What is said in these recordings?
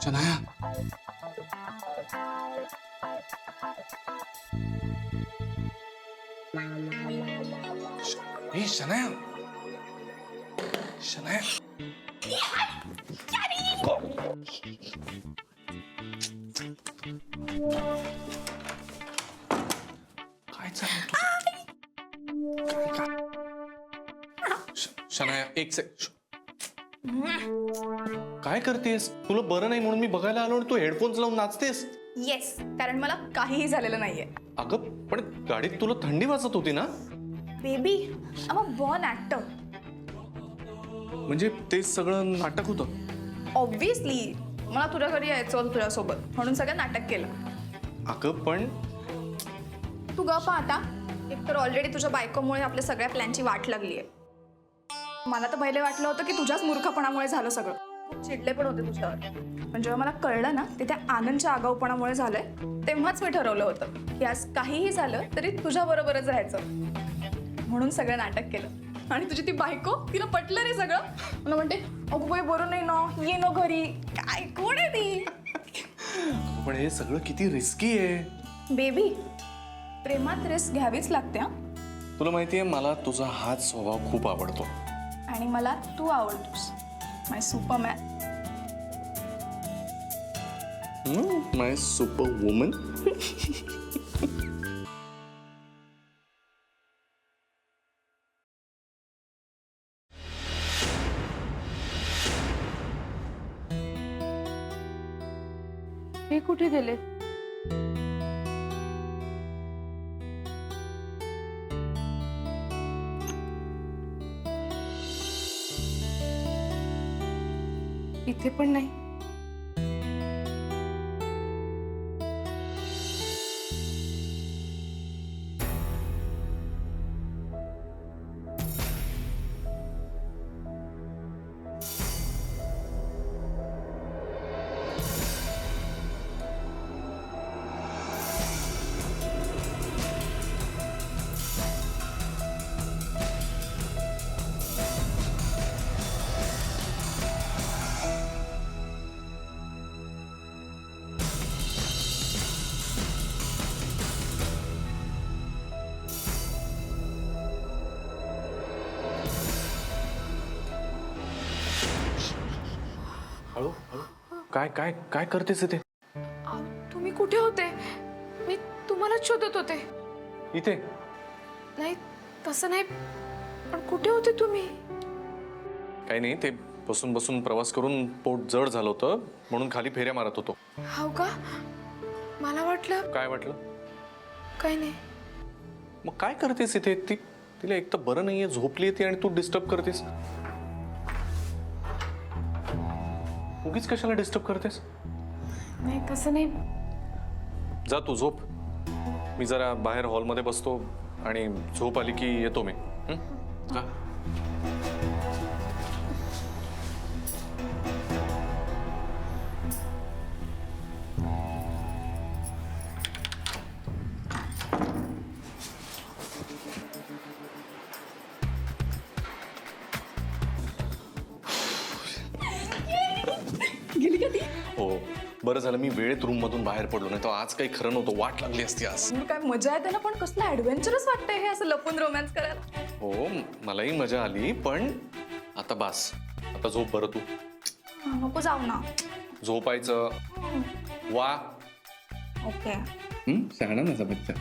शनाया, शनाया, शनाया, काय चाललंय तुझं? शनाया, एक काय करतेस? तुला बरं नाही म्हणून मी बघायला आलो आणि तू हेडफोन्स लावून नाचतेस. येस, कारण मला काहीही झालेलं नाहीये. अगं पण गाडीत तुला थंडी वाजत होती ना? Baby, I am a born actor. म्हणजे ते सगळं नाटक होतं? ऑब्व्हियसली मला तुझ्या घरी यायचं होतं तुझ्यासोबत, म्हणून सगळं नाटक केलं. अगं पण तू गप्पा आता. एकतर ऑलरेडी तुझ्या बायकोमुळे आपल्या सगळ्या प्लॅनची वाट लागली आहे. मला तर पहिले वाटलं होतं की तुझ्याच मूर्खपणामुळे झालं सगळं. खूप चिडले पण होते तुझ्यावर. पण जेव्हा मला कळलं ना ते त्या आनंदच्या आगाऊपणामुळे झालंय, तेव्हाच मी ठरवलं होतं की आज काहीही झालं तरी तुझ्याबरोबरच राहायचं. म्हणून सगळं नाटक केलं. आणि तुझी ती बायको, तिला पटलं रे सगळं. मला म्हणते, अगो बाई बरं नाही ना, ये ना घरी. काय कोण आहे ती? पण हे सगळं किती रिस्की आहे. बेबी, प्रेमात रिस्क घ्यावीच लागते. हा, तुला माहितीये मला तुझा हाच स्वभाव खूप आवडतो. आणि मला तू आवडतोस. माय सुपरमॅन. माय सुपर वुमन. हे कुठे गेले? इथे पण नाही. हळू हळू. काय काय काय करतेस इथे? तुम्ही कुठे होते? मी तुम्हालाच शोधत होते. इथे नाही, तसं नाही, पण कुठे होते तुम्ही? काही नाही, ते बसून बसून प्रवास करून पोट जड झालं होतं म्हणून खाली फेऱ्या मारत होतो. हो का? मला वाटलं. काय वाटलं? काही नाही. मग काय करतेस इथे? तिला एक तर बरं नाहीये, झोपली ती, आणि तू डिस्टर्ब करतेस. उगीच कशाला डिस्टर्ब करतेस? नाही, तसं नाही. जा तू झोप. मी जरा बाहेर हॉलमध्ये बसतो आणि झोप आली की येतो मी. जा. गेली का ती? हो, बरं झालं मी वेळेत रूम मधून बाहेर पडलो, नाही तर आज काही खरं नव्हतं. वाट लागली असती आज. काय मजा येते ना, पण कसलं ऍडव्हेंचरस वाटतंय हे असं लपून रोमॅन्स करायला. हो, मलाही मजा आली, पण आता बास. आता झोप बरं तू. नको जाऊ ना. झोपायचं. वा. ओके. शहाणा माझा बच्चा.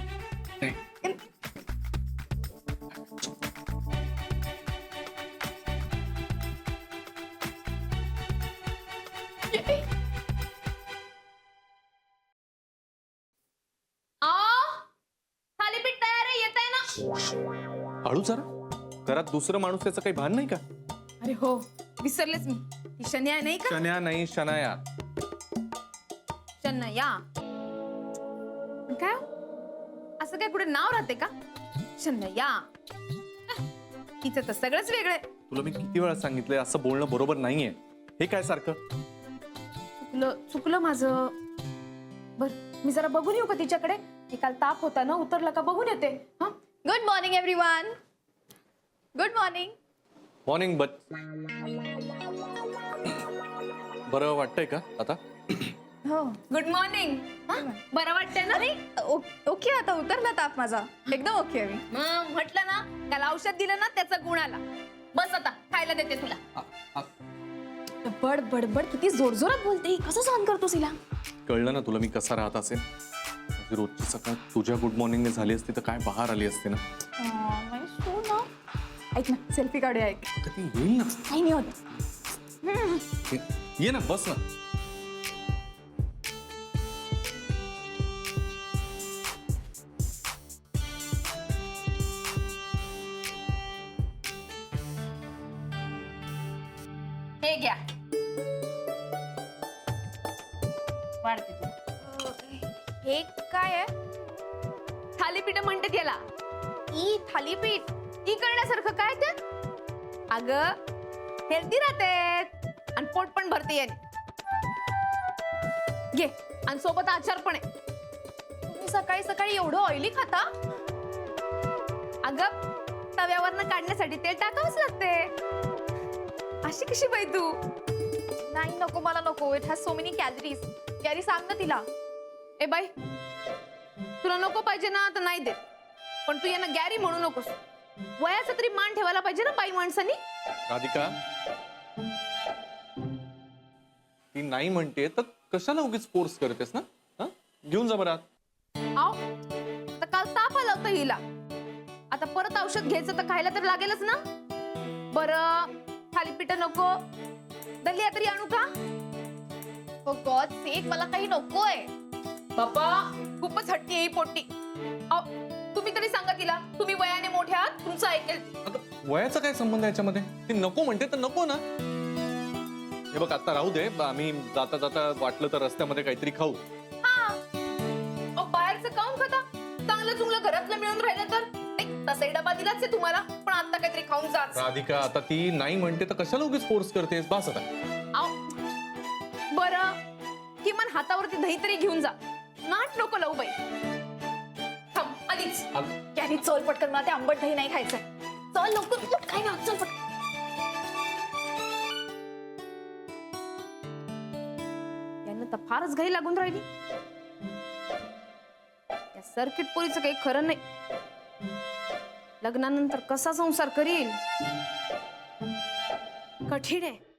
थालीपीठ तयार आहे, येत आहे ना? हळू जरा. घरात दुसरं माणूस त्याचं काही भान नाही का? अरे हो, विसरलेच मी. ही शन्या नाही का? शन्या नाही, शनाया. शन्या. काय असं काय कुठे नाव राहते का? शन्या. तिचं तर सगळंच वेगळं. तुला मी किती वेळा सांगितलंय असं बोलणं बरोबर नाहीये. हे काय सारखं? चुकलं माझं. बर, मी जरा बघून येऊ का तिच्याकडे? काल ताप होता ना, उतरला का बघून येते. हा, good morning everyone. Good morning. Morning but बरं वाटतंय का आता? हो गुड मॉर्निंग. बरं वाटतंय ना? अरे ओके, आता उतरला ताप माझा, एकदम ओके आहे मी. मग म्हटलं ना, त्याला औषध दिलं ना त्याचा गुण आला. बस आता खायला देते तुला. बड बडबड किती जोरजोरात बोलते ही, कसं सहन करतोस हिला? कळलं ना तुला मी कसा राहत असेल. म्हणजे रोजची सकाळ तुझ्या गुड मॉर्निंगने झाली असती तर काय बहार आली असते ना. ऐक ना, सेल्फी काढूया. ऐक, कधी येईल ना. काही नाही होत. ये ना, बस ना. हे घ्या. वाढते तू. हे काय आहे? थालीपीठ म्हणते त्याला. ई थालीपीठ. ई करण्यासारखं काय ते? अगं हेल्दी राहते आणि पोट पण भरते याने. घे, आणि सोबत आचार पण आहे. तुम्ही सकाळी सकाळी एवढं ऑइली खाता? अगं तव्यावरनं काढण्यासाठी तेल टाकावंच लागते. अशी कशी बाई तू? नाही नको, मला नको. It has so many calories. Carry सांग ना तिला. ए बाई, तुला नको पाहिजे ना तर नाही देत, पण तू यांना गॅरी म्हणू नकोस. वयाचा तरी मान ठेवायला पाहिजे ना बाई माणसानी. राधिका, ती नाही म्हणते तर कशाला उगीच फोर्स करतेस ना? हा? घेऊन जा बरं आत. आव, तर काल ताप आला होता हिला. आता परत औषध घ्यायचं तर खायला तर लागेलच ना. बरं थालीपीठ नको, दलिया तरी आणू का? फॉर गॉड सेक, मला काही नकोय. बाबा खूपच हट्टी आहे ही पोट्टी. आव, तुम्ही तरी सांगा तिला, तुम्ही वयाने मोठे आहात, तुमचं ऐकेल. अगं, वयाचा काय संबंध आहे याच्यामध्ये? ती नको म्हणते तर नको ना. हे बघ, आता राहू दे. आम्ही जाता जाता वाटलं तर रस्त्यामध्ये काहीतरी खाऊ. हा, बाहेरचं काऊन खाता? चांगलं चुंगलं घरातलं मिळून राहिलं तर. तसाही डबा दिलाच आहे तुम्हाला, पण आता काहीतरी खाऊन जाच. राधिका, आता ती नाही म्हणते तर कशाला उगीच फोर्स करतेस? बस आता. आव, बरं किमान हातावरती दही तरी घेऊन जा. नाट नको लावू बाई. थांब आधीच. कॅरी चल पटकन, मला ते आंबट दही नाही खायचंय. चल लवकर, उठ, काय ना, चल पटकन. यांना तर फारच घाई लागून राहिली. या सर्किट पोरीचं काही खरं नाही. लग्नानंतर कसा संसार करील, कठीण आहे.